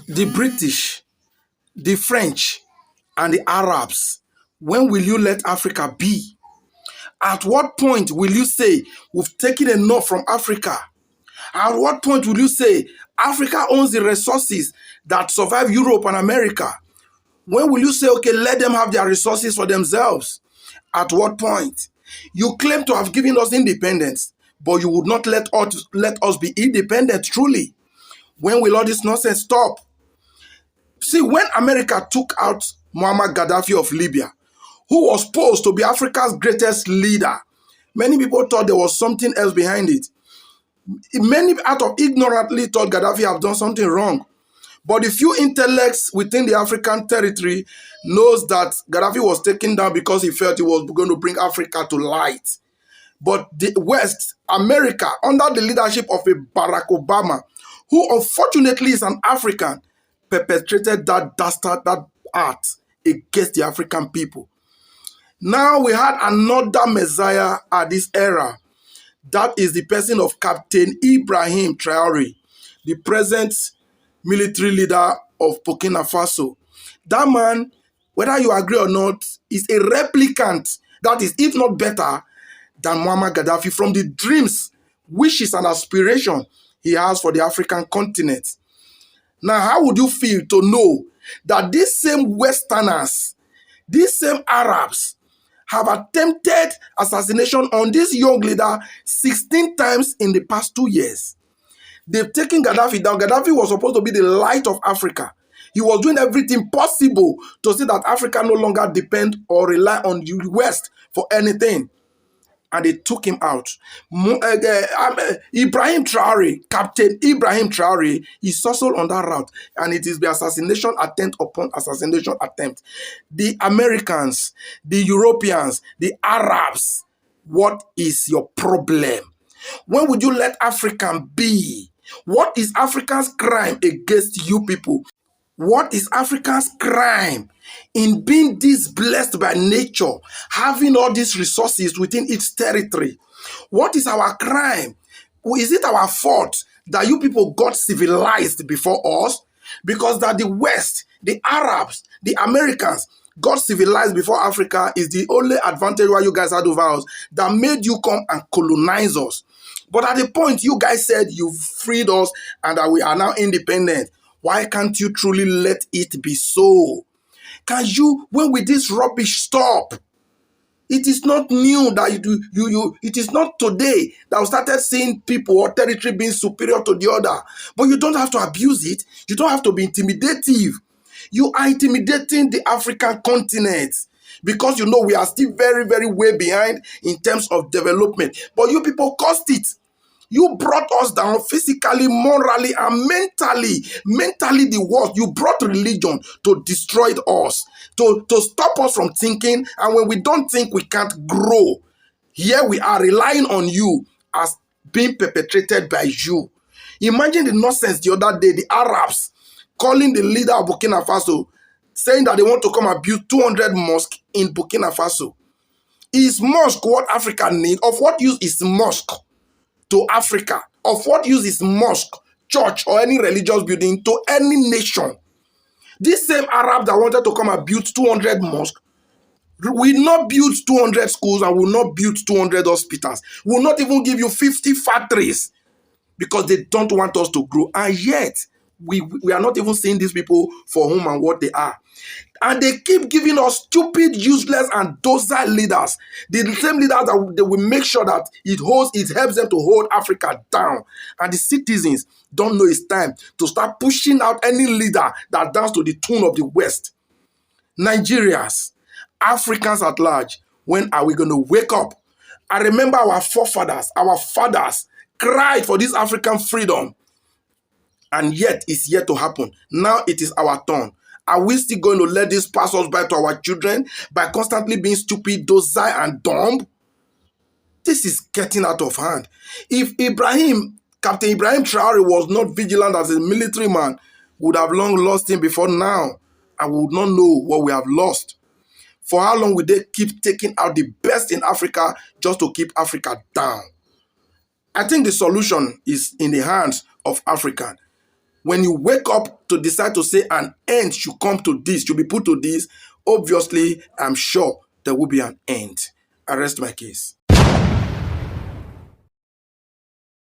the British, the French, and the Arabs. When will you let Africa be? At what point will you say we've taken enough from Africa? At what point will you say Africa owns the resources that survive Europe and America? When will you say, okay, let them have their resources for themselves? At what point? You claim to have given us independence, but you would not let us be independent truly. When will all this nonsense stop? See, when America took out Muammar Gaddafi of Libya, who was supposed to be Africa's greatest leader, many people thought there was something else behind it. Many out of ignorantly thought Gaddafi have done something wrong. But the few intellects within the African territory knows that Gaddafi was taken down because he felt he was going to bring Africa to light. But the West, America, under the leadership of a Barack Obama, who unfortunately is an African, perpetrated that dastard, that act against the African people. Now we had another messiah at this era. That is the person of Captain Ibrahim Traore, the present military leader of Burkina Faso. That man, whether you agree or not, is a replicant, that is, if not better, than Muammar Gaddafi from the dreams, wishes, and aspiration he has for the African continent. Now, how would you feel to know that these same Westerners, these same Arabs, have attempted assassination on this young leader 16 times in the past 2 years? They've taken Gaddafi down. Gaddafi was supposed to be the light of Africa. He was doing everything possible to see that Africa no longer depend or rely on the West for anything. And they took him out. Ibrahim Traore, Captain Ibrahim Traore, is also on that route. And it is the assassination attempt upon assassination attempt. The Americans, the Europeans, the Arabs, what is your problem? When would you let African be? What is Africa's crime against you people? What is Africa's crime in being this blessed by nature, having all these resources within its territory? What is our crime? Is it our fault that you people got civilized before us? Because that the West, the Arabs, the Americans got civilized before Africa is the only advantage why you guys had over us that made you come and colonize us. But at the point you guys said you freed us and that we are now independent, why can't you truly let it be so? Can you, when will this rubbish stop? It is not new that it is not today that we started seeing people or territory being superior to the other. But you don't have to abuse it. You don't have to be intimidative. You are intimidating the African continent because you know we are still very, very way behind in terms of development. But you people caused it. You brought us down physically, morally, and mentally. Mentally, the worst. You brought religion to destroy us, to stop us from thinking. And when we don't think, we can't grow. Here we are relying on you as being perpetrated by you. Imagine the nonsense the other day, the Arabs calling the leader of Burkina Faso, saying that they want to come and build 200 mosques in Burkina Faso. Is mosque what Africa needs? Of what use is mosque to Africa? Of what use is mosque, church, or any religious building to any nation? This same Arab that wanted to come and build 200 mosques will not build 200 schools and will not build 200 hospitals. Will not even give you 50 factories because they don't want us to grow. And yet, we are not even seeing these people for whom and what they are. And they keep giving us stupid, useless, and docile leaders. The same leaders that they will make sure that it helps them to hold Africa down. And the citizens don't know it's time to start pushing out any leader that dance to the tune of the West. Nigerians, Africans at large, when are we going to wake up? I remember our forefathers, our fathers cried for this African freedom. And yet, it's yet to happen. Now it is our turn. Are we still going to let this pass us by to our children by constantly being stupid, docile, and dumb? This is getting out of hand. If Captain Ibrahim Traore was not vigilant as a military man, we would have long lost him before now, and we would not know what we have lost. For how long will they keep taking out the best in Africa just to keep Africa down? I think the solution is in the hands of Africans. when you wake up to decide to say an end should come to this, should be put to this, obviously, I'm sure there will be an end. I rest my case.